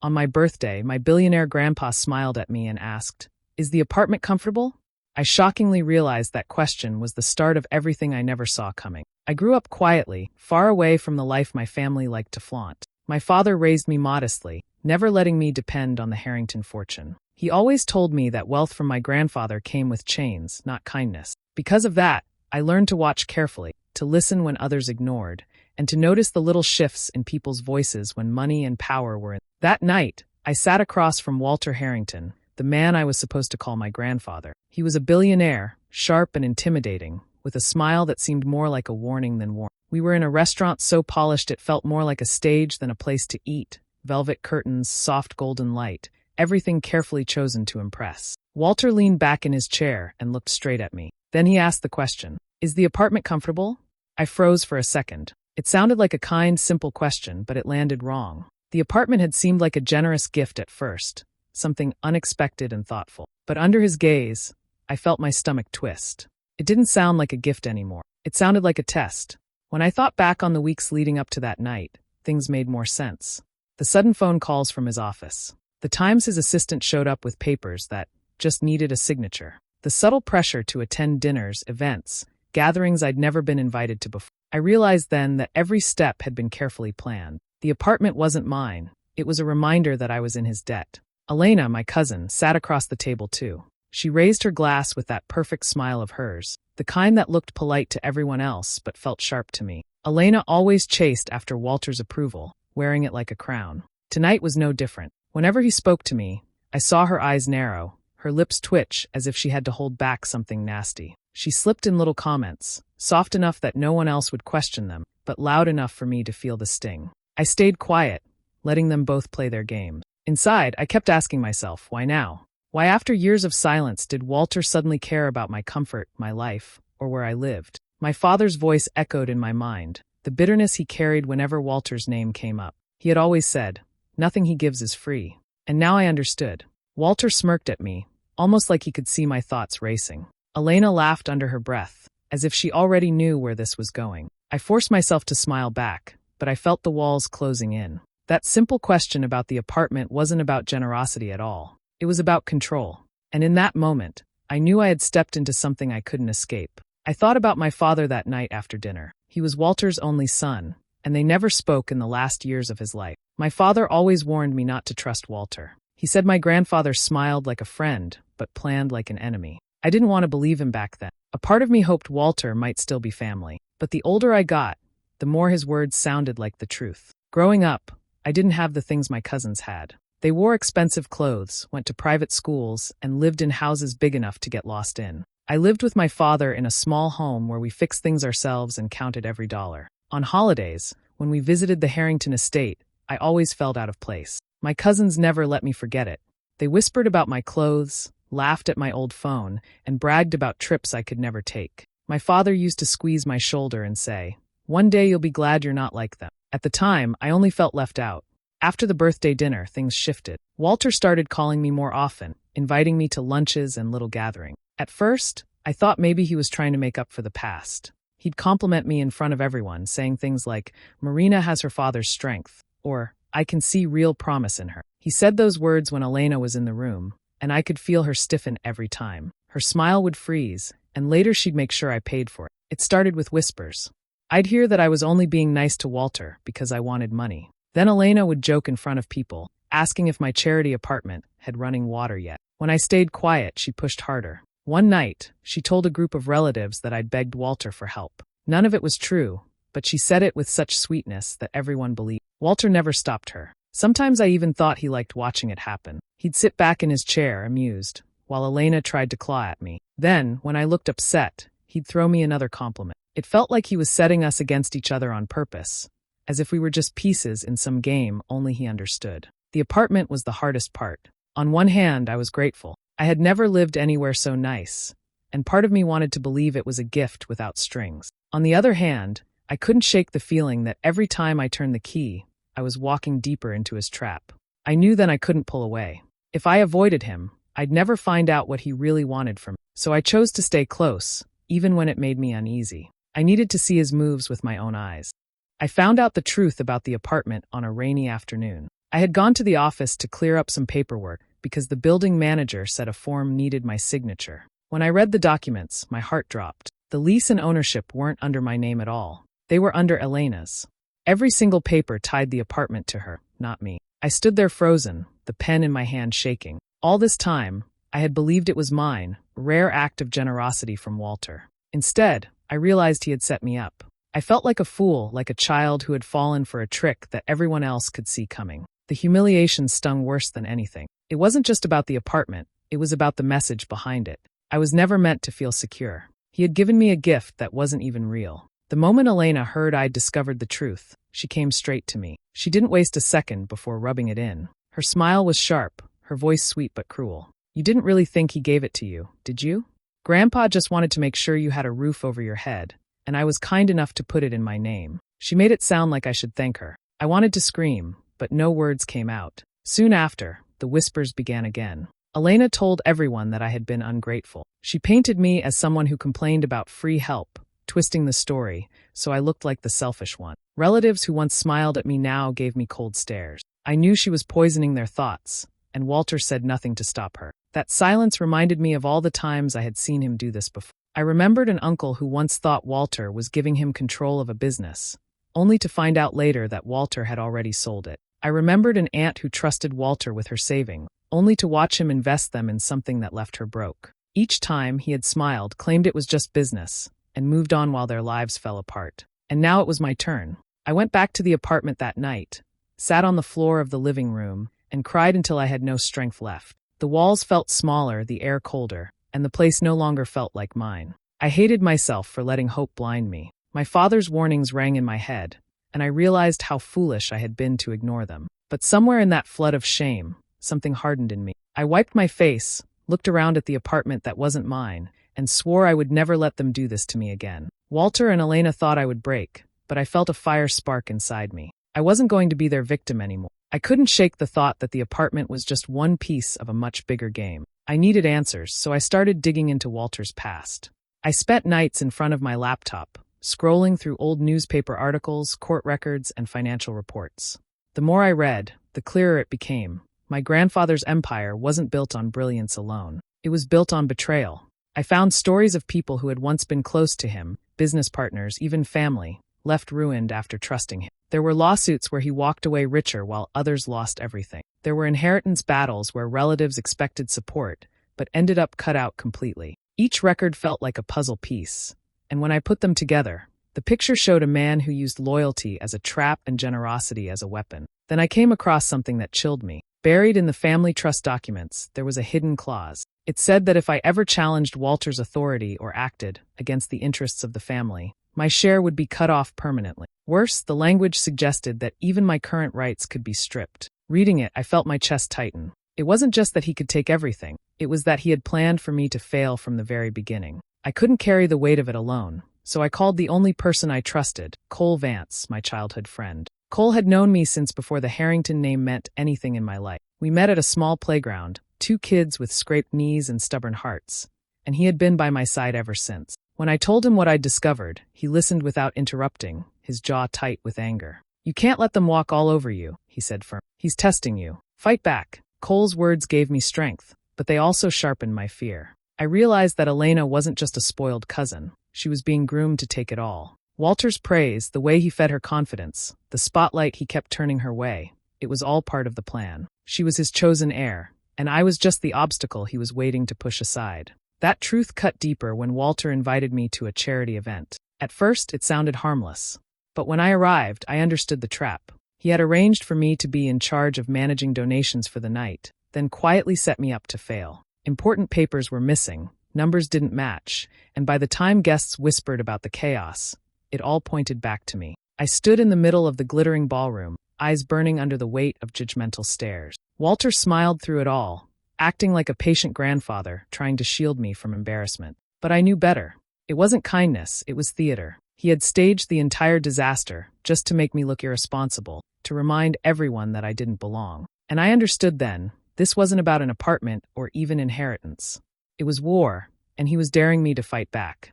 On my birthday, my billionaire grandpa smiled at me and asked, "Is the apartment comfortable?" I shockingly realized that question was the start of everything I never saw coming. I grew up quietly, far away from the life my family liked to flaunt. My father raised me modestly, never letting me depend on the Harrington fortune. He always told me that wealth from my grandfather came with chains, not kindness. Because of that, I learned to watch carefully, to listen when others ignored, and to notice the little shifts in people's voices when money and power were in. That night, I sat across from Walter Harrington, the man I was supposed to call my grandfather. He was a billionaire, sharp and intimidating, with a smile that seemed more like a warning than warning. We were in a restaurant so polished it felt more like a stage than a place to eat. Velvet curtains, soft golden light, everything carefully chosen to impress. Walter leaned back in his chair and looked straight at me. Then he asked the question, "Is the apartment comfortable?" I froze for a second. It sounded like a kind, simple question, but it landed wrong. The apartment had seemed like a generous gift at first, something unexpected and thoughtful. But under his gaze, I felt my stomach twist. It didn't sound like a gift anymore. It sounded like a test. When I thought back on the weeks leading up to that night, things made more sense. The sudden phone calls from his office. The times his assistant showed up with papers that just needed a signature. The subtle pressure to attend dinners, events, gatherings I'd never been invited to before. I realized then that every step had been carefully planned. The apartment wasn't mine. It was a reminder that I was in his debt. Elena, my cousin, sat across the table too. She raised her glass with that perfect smile of hers, the kind that looked polite to everyone else but felt sharp to me. Elena always chased after Walter's approval, wearing it like a crown. Tonight was no different. Whenever he spoke to me, I saw her eyes narrow, her lips twitch as if she had to hold back something nasty. She slipped in little comments, soft enough that no one else would question them, but loud enough for me to feel the sting. I stayed quiet, letting them both play their games. Inside, I kept asking myself, why now? Why after years of silence did Walter suddenly care about my comfort, my life, or where I lived? My father's voice echoed in my mind, the bitterness he carried whenever Walter's name came up. He had always said, "Nothing he gives is free." And now I understood. Walter smirked at me, almost like he could see my thoughts racing. Elena laughed under her breath, as if she already knew where this was going. I forced myself to smile back, but I felt the walls closing in. That simple question about the apartment wasn't about generosity at all. It was about control. And in that moment, I knew I had stepped into something I couldn't escape. I thought about my father that night after dinner. He was Walter's only son, and they never spoke in the last years of his life. My father always warned me not to trust Walter. He said my grandfather smiled like a friend, but planned like an enemy. I didn't want to believe him back then. A part of me hoped Walter might still be family. But the older I got, the more his words sounded like the truth. Growing up, I didn't have the things my cousins had. They wore expensive clothes, went to private schools, and lived in houses big enough to get lost in. I lived with my father in a small home where we fixed things ourselves and counted every dollar. On holidays, when we visited the Harrington estate, I always felt out of place. My cousins never let me forget it. They whispered about my clothes, laughed at my old phone, and bragged about trips I could never take. My father used to squeeze my shoulder and say, "One day you'll be glad you're not like them." At the time, I only felt left out. After the birthday dinner, things shifted. Walter started calling me more often, inviting me to lunches and little gatherings. At first, I thought maybe he was trying to make up for the past. He'd compliment me in front of everyone, saying things like, "Marina has her father's strength," or, "I can see real promise in her." He said those words when Elena was in the room, and I could feel her stiffen every time. Her smile would freeze, and later she'd make sure I paid for it. It started with whispers. I'd hear that I was only being nice to Walter because I wanted money. Then Elena would joke in front of people, asking if my charity apartment had running water yet. When I stayed quiet, she pushed harder. One night, she told a group of relatives that I'd begged Walter for help. None of it was true, but she said it with such sweetness that everyone believed. Walter never stopped her. Sometimes I even thought he liked watching it happen. He'd sit back in his chair, amused, while Elena tried to claw at me. Then, when I looked upset, he'd throw me another compliment. It felt like he was setting us against each other on purpose, as if we were just pieces in some game only he understood. The apartment was the hardest part. On one hand, I was grateful. I had never lived anywhere so nice, and part of me wanted to believe it was a gift without strings. On the other hand, I couldn't shake the feeling that every time I turned the key, I was walking deeper into his trap. I knew then I couldn't pull away. If I avoided him, I'd never find out what he really wanted from me. So I chose to stay close, even when it made me uneasy. I needed to see his moves with my own eyes. I found out the truth about the apartment on a rainy afternoon. I had gone to the office to clear up some paperwork because the building manager said a form needed my signature. When I read the documents, my heart dropped. The lease and ownership weren't under my name at all. They were under Elena's. Every single paper tied the apartment to her, not me. I stood there frozen, the pen in my hand shaking. All this time, I had believed it was mine, a rare act of generosity from Walter. Instead, I realized he had set me up. I felt like a fool, like a child who had fallen for a trick that everyone else could see coming. The humiliation stung worse than anything. It wasn't just about the apartment, it was about the message behind it. I was never meant to feel secure. He had given me a gift that wasn't even real. The moment Elena heard I'd discovered the truth, she came straight to me. She didn't waste a second before rubbing it in. Her smile was sharp, her voice sweet but cruel. You didn't really think he gave it to you, did you? Grandpa just wanted to make sure you had a roof over your head, and I was kind enough to put it in my name. She made it sound like I should thank her. I wanted to scream, but no words came out. Soon after, the whispers began again. Elena told everyone that I had been ungrateful. She painted me as someone who complained about free help, twisting the story, so I looked like the selfish one. Relatives who once smiled at me now gave me cold stares. I knew she was poisoning their thoughts, and Walter said nothing to stop her. That silence reminded me of all the times I had seen him do this before. I remembered an uncle who once thought Walter was giving him control of a business, only to find out later that Walter had already sold it. I remembered an aunt who trusted Walter with her savings, only to watch him invest them in something that left her broke. Each time he had smiled, claimed it was just business, and moved on while their lives fell apart. And now it was my turn. I went back to the apartment that night, sat on the floor of the living room, and cried until I had no strength left. The walls felt smaller, the air colder, and the place no longer felt like mine. I hated myself for letting hope blind me. My father's warnings rang in my head, and I realized how foolish I had been to ignore them. But somewhere in that flood of shame, something hardened in me. I wiped my face, looked around at the apartment that wasn't mine, and swore I would never let them do this to me again. Walter and Elena thought I would break, but I felt a fire spark inside me. I wasn't going to be their victim anymore. I couldn't shake the thought that the apartment was just one piece of a much bigger game. I needed answers, so I started digging into Walter's past. I spent nights in front of my laptop, scrolling through old newspaper articles, court records, and financial reports. The more I read, the clearer it became. My grandfather's empire wasn't built on brilliance alone. It was built on betrayal. I found stories of people who had once been close to him, business partners, even family, left ruined after trusting him. There were lawsuits where he walked away richer while others lost everything. There were inheritance battles where relatives expected support, but ended up cut out completely. Each record felt like a puzzle piece, and when I put them together, the picture showed a man who used loyalty as a trap and generosity as a weapon. Then I came across something that chilled me. Buried in the family trust documents, there was a hidden clause. It said that if I ever challenged Walter's authority or acted against the interests of the family, my share would be cut off permanently. Worse, the language suggested that even my current rights could be stripped. Reading it, I felt my chest tighten. It wasn't just that he could take everything. It was that he had planned for me to fail from the very beginning. I couldn't carry the weight of it alone, so I called the only person I trusted, Cole Vance, my childhood friend. Cole had known me since before the Harrington name meant anything in my life. We met at a small playground, two kids with scraped knees and stubborn hearts, and he had been by my side ever since. When I told him what I'd discovered, he listened without interrupting, his jaw tight with anger. You can't let them walk all over you, he said firmly. He's testing you. Fight back. Cole's words gave me strength, but they also sharpened my fear. I realized that Elena wasn't just a spoiled cousin. She was being groomed to take it all. Walter's praise, the way he fed her confidence, the spotlight he kept turning her way, it was all part of the plan. She was his chosen heir, and I was just the obstacle he was waiting to push aside. That truth cut deeper when Walter invited me to a charity event. At first, it sounded harmless. But when I arrived, I understood the trap. He had arranged for me to be in charge of managing donations for the night, then quietly set me up to fail. Important papers were missing, numbers didn't match, and by the time guests whispered about the chaos, it all pointed back to me. I stood in the middle of the glittering ballroom, eyes burning under the weight of judgmental stares. Walter smiled through it all, acting like a patient grandfather trying to shield me from embarrassment. But I knew better. It wasn't kindness, it was theater. He had staged the entire disaster just to make me look irresponsible, to remind everyone that I didn't belong. And I understood then, this wasn't about an apartment or even inheritance. It was war, and he was daring me to fight back.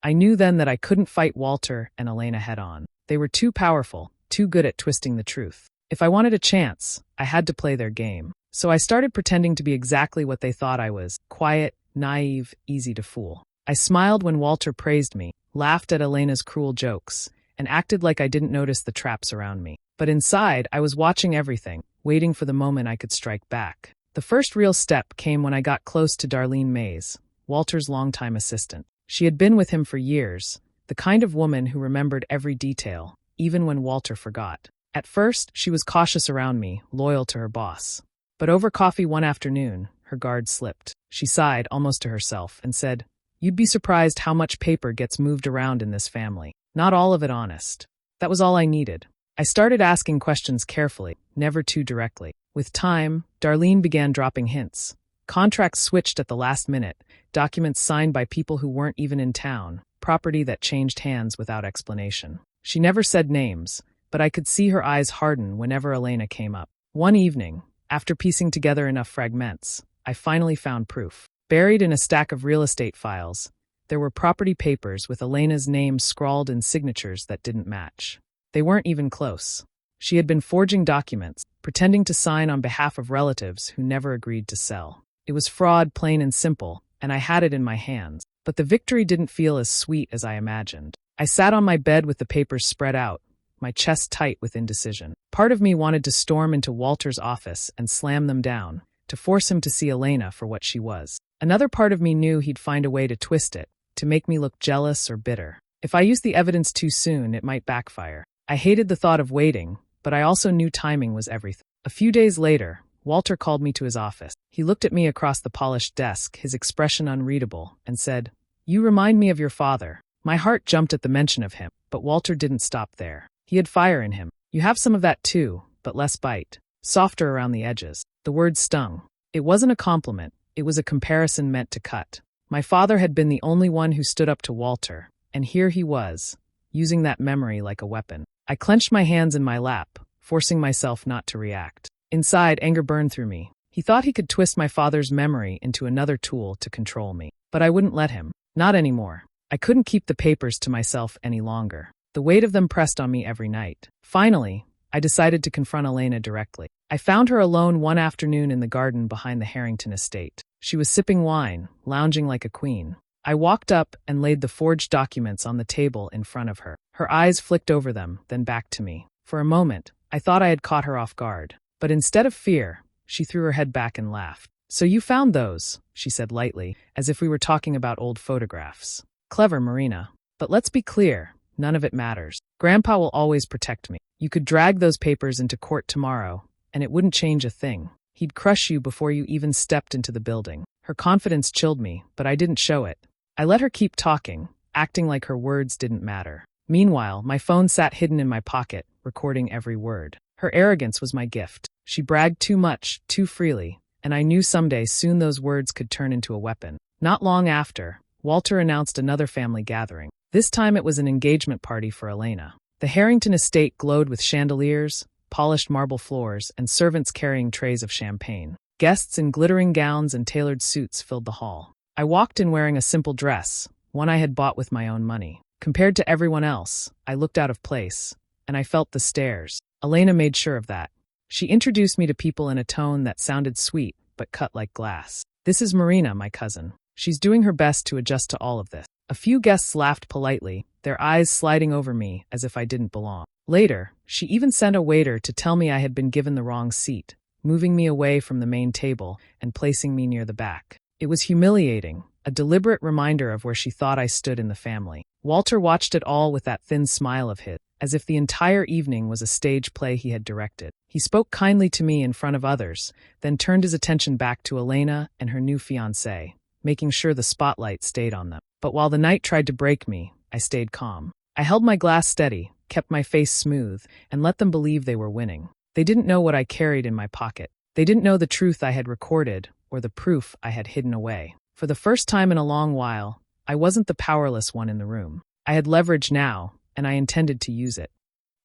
I knew then that I couldn't fight Walter and Elena head-on. They were too powerful, too good at twisting the truth. If I wanted a chance, I had to play their game. So I started pretending to be exactly what they thought I was: quiet, naive, easy to fool. I smiled when Walter praised me, laughed at Elena's cruel jokes, and acted like I didn't notice the traps around me. But inside, I was watching everything, waiting for the moment I could strike back. The first real step came when I got close to Darlene Mays, Walter's longtime assistant. She had been with him for years, the kind of woman who remembered every detail, even when Walter forgot. At first, she was cautious around me, loyal to her boss. But over coffee one afternoon, her guard slipped. She sighed, almost to herself, and said, "You'd be surprised how much paper gets moved around in this family. Not all of it honest." That was all I needed. I started asking questions carefully, never too directly. With time, Darlene began dropping hints. Contracts switched at the last minute, documents signed by people who weren't even in town, property that changed hands without explanation. She never said names, but I could see her eyes harden whenever Elena came up. One evening, after piecing together enough fragments, I finally found proof. Buried in a stack of real estate files, there were property papers with Elena's name scrawled in signatures that didn't match. They weren't even close. She had been forging documents, pretending to sign on behalf of relatives who never agreed to sell. It was fraud, plain and simple, and I had it in my hands. But the victory didn't feel as sweet as I imagined. I sat on my bed with the papers spread out, my chest tight with indecision. Part of me wanted to storm into Walter's office and slam them down, to force him to see Elena for what she was. Another part of me knew he'd find a way to twist it, to make me look jealous or bitter. If I used the evidence too soon, it might backfire. I hated the thought of waiting, but I also knew timing was everything. A few days later, Walter called me to his office. He looked at me across the polished desk, his expression unreadable, and said, "You remind me of your father." My heart jumped at the mention of him, but Walter didn't stop there. He had fire in him. "You have some of that too, but less bite. Softer around the edges." The word stung. It wasn't a compliment, it was a comparison meant to cut. My father had been the only one who stood up to Walter, and here he was, using that memory like a weapon. I clenched my hands in my lap, forcing myself not to react. Inside, anger burned through me. He thought he could twist my father's memory into another tool to control me. But I wouldn't let him. Not anymore. I couldn't keep the papers to myself any longer. The weight of them pressed on me every night. Finally, I decided to confront Elena directly. I found her alone one afternoon in the garden behind the Harrington estate. She was sipping wine, lounging like a queen. I walked up and laid the forged documents on the table in front of her. Her eyes flicked over them, then back to me. For a moment, I thought I had caught her off guard. But instead of fear, she threw her head back and laughed. "So you found those," she said lightly, as if we were talking about old photographs. "Clever, Marina. But let's be clear, none of it matters. Grandpa will always protect me. You could drag those papers into court tomorrow, and it wouldn't change a thing. He'd crush you before you even stepped into the building." Her confidence chilled me, but I didn't show it. I let her keep talking, acting like her words didn't matter. Meanwhile, my phone sat hidden in my pocket, recording every word. Her arrogance was my gift. She bragged too much, too freely, and I knew someday soon those words could turn into a weapon. Not long after, Walter announced another family gathering. This time it was an engagement party for Elena. The Harrington estate glowed with chandeliers, polished marble floors, and servants carrying trays of champagne. Guests in glittering gowns and tailored suits filled the hall. I walked in wearing a simple dress, one I had bought with my own money. Compared to everyone else, I looked out of place, and I felt the stares. Elena made sure of that. She introduced me to people in a tone that sounded sweet, but cut like glass. "This is Marina, my cousin. She's doing her best to adjust to all of this." A few guests laughed politely, their eyes sliding over me as if I didn't belong. Later, she even sent a waiter to tell me I had been given the wrong seat, moving me away from the main table and placing me near the back. It was humiliating, a deliberate reminder of where she thought I stood in the family. Walter watched it all with that thin smile of his, as if the entire evening was a stage play he had directed. He spoke kindly to me in front of others, then turned his attention back to Elena and her new fiancé, making sure the spotlight stayed on them. But while the night tried to break me, I stayed calm. I held my glass steady, kept my face smooth, and let them believe they were winning. They didn't know what I carried in my pocket. They didn't know the truth I had recorded or the proof I had hidden away. For the first time in a long while, I wasn't the powerless one in the room. I had leverage now, and I intended to use it.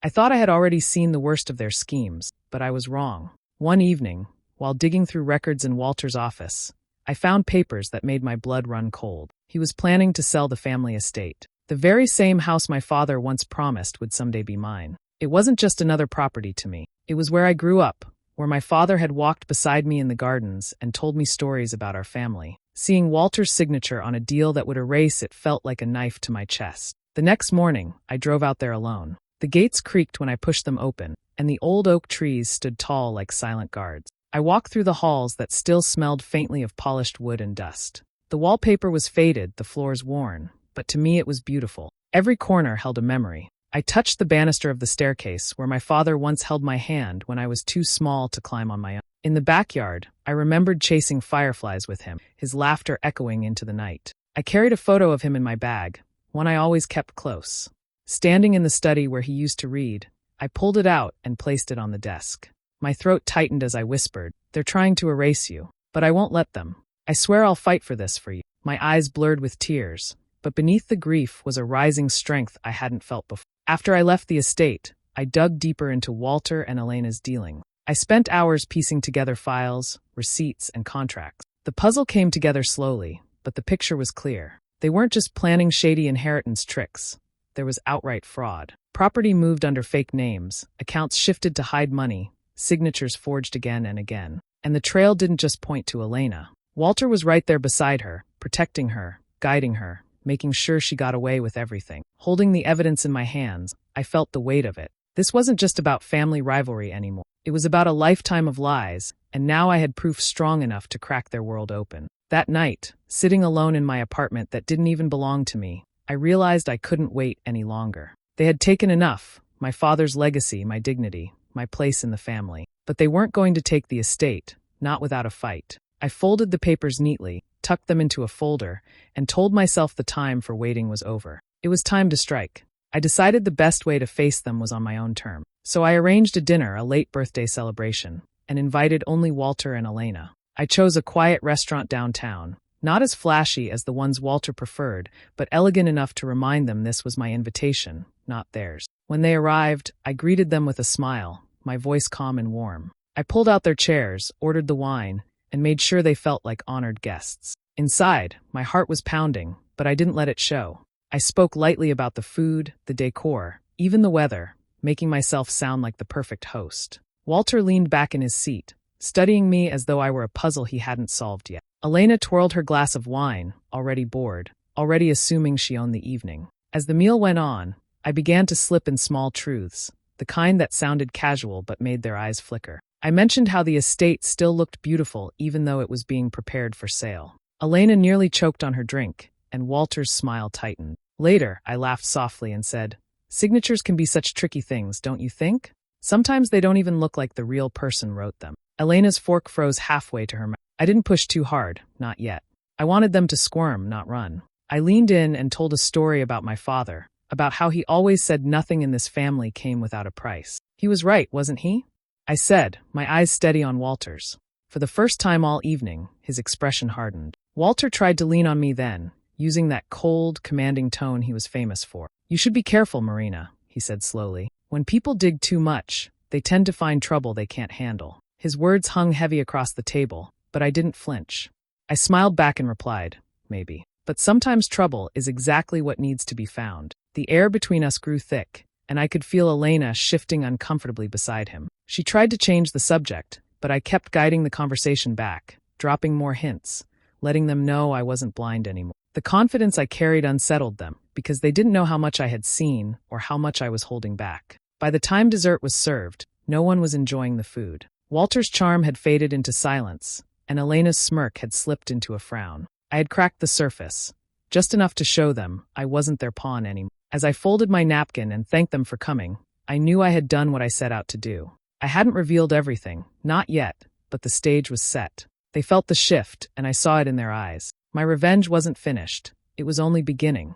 I thought I had already seen the worst of their schemes, but I was wrong. One evening, while digging through records in Walter's office, I found papers that made my blood run cold. He was planning to sell the family estate. The very same house my father once promised would someday be mine. It wasn't just another property to me. It was where I grew up, where my father had walked beside me in the gardens and told me stories about our family. Seeing Walter's signature on a deal that would erase it felt like a knife to my chest. The next morning, I drove out there alone. The gates creaked when I pushed them open, and the old oak trees stood tall like silent guards. I walked through the halls that still smelled faintly of polished wood and dust. The wallpaper was faded, the floors worn, but to me it was beautiful. Every corner held a memory. I touched the banister of the staircase where my father once held my hand when I was too small to climb on my own. In the backyard, I remembered chasing fireflies with him, his laughter echoing into the night. I carried a photo of him in my bag, one I always kept close. Standing in the study where he used to read, I pulled it out and placed it on the desk. My throat tightened as I whispered, "They're trying to erase you, but I won't let them. I swear I'll fight for this for you." My eyes blurred with tears, but beneath the grief was a rising strength I hadn't felt before. After I left the estate, I dug deeper into Walter and Elena's dealing. I spent hours piecing together files, receipts, and contracts. The puzzle came together slowly, but the picture was clear. They weren't just planning shady inheritance tricks. There was outright fraud. Property moved under fake names, accounts shifted to hide money, signatures forged again and again. And the trail didn't just point to Elena. Walter was right there beside her, protecting her, guiding her, making sure she got away with everything. Holding the evidence in my hands, I felt the weight of it. This wasn't just about family rivalry anymore. It was about a lifetime of lies, and now I had proof strong enough to crack their world open. That night, sitting alone in my apartment that didn't even belong to me, I realized I couldn't wait any longer. They had taken enough, my father's legacy, my dignity, my place in the family. But they weren't going to take the estate, not without a fight. I folded the papers neatly, tucked them into a folder, and told myself the time for waiting was over. It was time to strike. I decided the best way to face them was on my own terms. So I arranged a dinner, a late birthday celebration, and invited only Walter and Elena. I chose a quiet restaurant downtown, not as flashy as the ones Walter preferred, but elegant enough to remind them this was my invitation, not theirs. When they arrived, I greeted them with a smile, my voice calm and warm. I pulled out their chairs, ordered the wine, and made sure they felt like honored guests. Inside, my heart was pounding, but I didn't let it show. I spoke lightly about the food, the decor, even the weather, making myself sound like the perfect host. Walter leaned back in his seat, studying me as though I were a puzzle he hadn't solved yet. Elena twirled her glass of wine, already bored, already assuming she owned the evening. As the meal went on, I began to slip in small truths, the kind that sounded casual but made their eyes flicker. I mentioned how the estate still looked beautiful even though it was being prepared for sale. Elena nearly choked on her drink, and Walter's smile tightened. Later, I laughed softly and said, "Signatures can be such tricky things, don't you think? Sometimes they don't even look like the real person wrote them." Elena's fork froze halfway to her mouth. I didn't push too hard, not yet. I wanted them to squirm, not run. I leaned in and told a story about my father, about how he always said nothing in this family came without a price. He was right, wasn't he? I said, my eyes steady on Walter's. For the first time all evening, his expression hardened. Walter tried to lean on me then, using that cold, commanding tone he was famous for. "You should be careful, Marina," he said slowly. "When people dig too much, they tend to find trouble they can't handle." His words hung heavy across the table, but I didn't flinch. I smiled back and replied, "Maybe. But sometimes trouble is exactly what needs to be found." The air between us grew thick, and I could feel Elena shifting uncomfortably beside him. She tried to change the subject, but I kept guiding the conversation back, dropping more hints, letting them know I wasn't blind anymore. The confidence I carried unsettled them, because they didn't know how much I had seen or how much I was holding back. By the time dessert was served, no one was enjoying the food. Walter's charm had faded into silence, and Elena's smirk had slipped into a frown. I had cracked the surface, just enough to show them I wasn't their pawn anymore. As I folded my napkin and thanked them for coming, I knew I had done what I set out to do. I hadn't revealed everything, not yet, but the stage was set. They felt the shift, and I saw it in their eyes. My revenge wasn't finished. It was only beginning.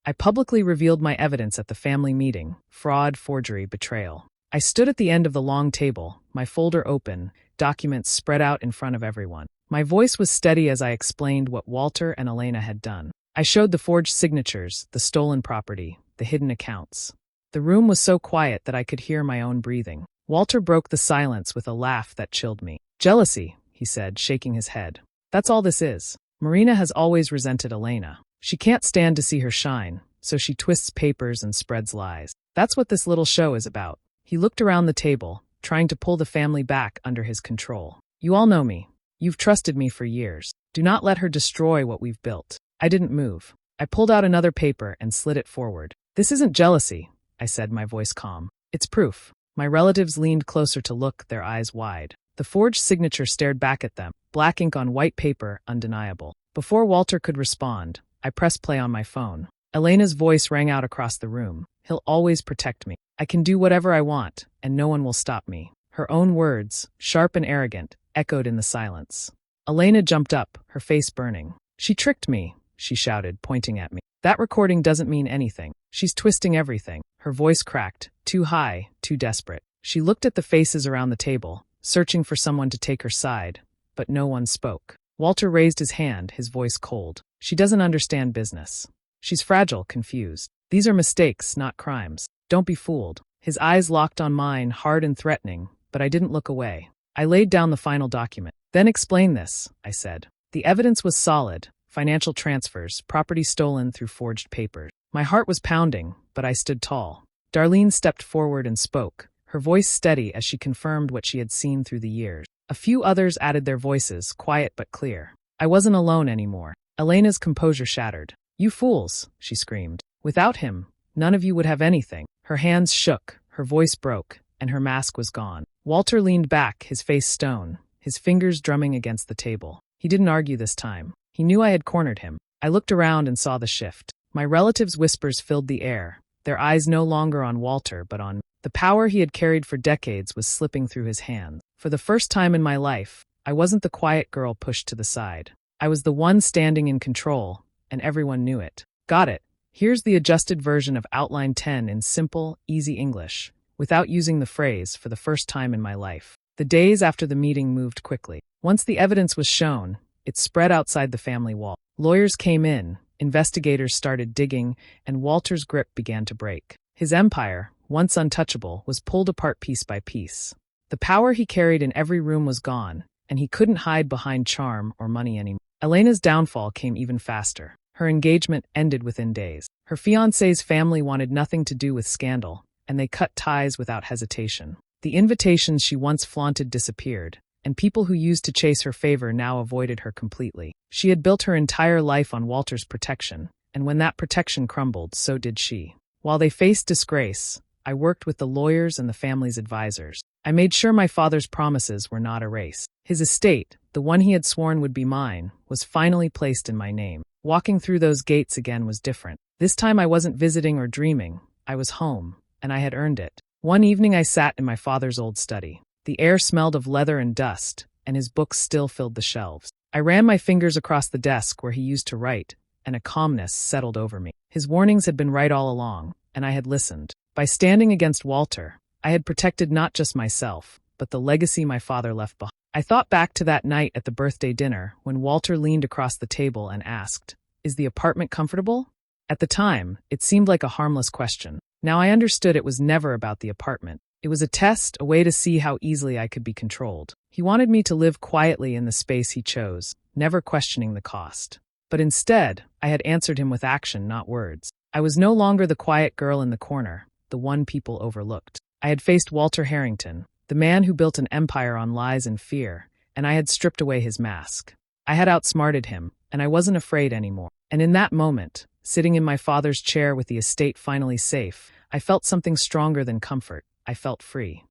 I publicly revealed my evidence at the family meeting: fraud, forgery, betrayal. I stood at the end of the long table, my folder open, documents spread out in front of everyone. My voice was steady as I explained what Walter and Elena had done. I showed the forged signatures, the stolen property, the hidden accounts. The room was so quiet that I could hear my own breathing. Walter broke the silence with a laugh that chilled me. "Jealousy," he said, shaking his head. "That's all this is. Marina has always resented Elena. She can't stand to see her shine, so she twists papers and spreads lies. That's what this little show is about." He looked around the table, trying to pull the family back under his control. You all know me. You've trusted me for years. Do not let her destroy what we've built. I didn't move. I pulled out another paper and slid it forward. This isn't jealousy, I said, my voice calm. It's proof. My relatives leaned closer to look, their eyes wide. The forged signature stared back at them, black ink on white paper, undeniable. Before Walter could respond, I pressed play on my phone. Elena's voice rang out across the room. He'll always protect me. I can do whatever I want, and no one will stop me. Her own words, sharp and arrogant, echoed in the silence. Elena jumped up, her face burning. She tricked me, she shouted, pointing at me. That recording doesn't mean anything. She's twisting everything. Her voice cracked, too high, too desperate. She looked at the faces around the table, searching for someone to take her side, but no one spoke. Walter raised his hand, his voice cold. She doesn't understand business. She's fragile, confused. These are mistakes, not crimes. Don't be fooled. His eyes locked on mine, hard and threatening, but I didn't look away. I laid down the final document. Then explain this, I said. The evidence was solid. Financial transfers, property stolen through forged papers. My heart was pounding, but I stood tall. Darlene stepped forward and spoke, her voice steady as she confirmed what she had seen through the years. A few others added their voices, quiet but clear. I wasn't alone anymore. Elena's composure shattered. You fools, she screamed. Without him, none of you would have anything. Her hands shook, her voice broke, and her mask was gone. Walter leaned back, his face stone, his fingers drumming against the table. He didn't argue this time. He knew I had cornered him. I looked around and saw the shift. My relatives' whispers filled the air, their eyes no longer on Walter but on me. The power he had carried for decades was slipping through his hands. For the first time in my life, I wasn't the quiet girl pushed to the side. I was the one standing in control, and everyone knew it. Got it. Here's the adjusted version of Outline 10 in simple, easy English, without using the phrase for the first time in my life. The days after the meeting moved quickly. Once the evidence was shown, it spread outside the family wall. Lawyers came in, investigators started digging, and Walter's grip began to break. His empire, once untouchable, was pulled apart piece by piece. The power he carried in every room was gone, and he couldn't hide behind charm or money anymore. Elena's downfall came even faster. Her engagement ended within days. Her fiancé's family wanted nothing to do with scandal, and they cut ties without hesitation. The invitations she once flaunted disappeared, and people who used to chase her favor now avoided her completely. She had built her entire life on Walter's protection, and when that protection crumbled, so did she. While they faced disgrace, I worked with the lawyers and the family's advisors. I made sure my father's promises were not erased. His estate, the one he had sworn would be mine, was finally placed in my name. Walking through those gates again was different. This time I wasn't visiting or dreaming. I was home, and I had earned it. One evening I sat in my father's old study. The air smelled of leather and dust, and his books still filled the shelves. I ran my fingers across the desk where he used to write, and a calmness settled over me. His warnings had been right all along, and I had listened. By standing against Walter, I had protected not just myself, but the legacy my father left behind. I thought back to that night at the birthday dinner when Walter leaned across the table and asked, "Is the apartment comfortable?" At the time, it seemed like a harmless question. Now I understood it was never about the apartment. It was a test, a way to see how easily I could be controlled. He wanted me to live quietly in the space he chose, never questioning the cost. But instead, I had answered him with action, not words. I was no longer the quiet girl in the corner, the one people overlooked. I had faced Walter Harrington, the man who built an empire on lies and fear, and I had stripped away his mask. I had outsmarted him, and I wasn't afraid anymore. And in that moment, sitting in my father's chair with the estate finally safe, I felt something stronger than comfort. I felt free.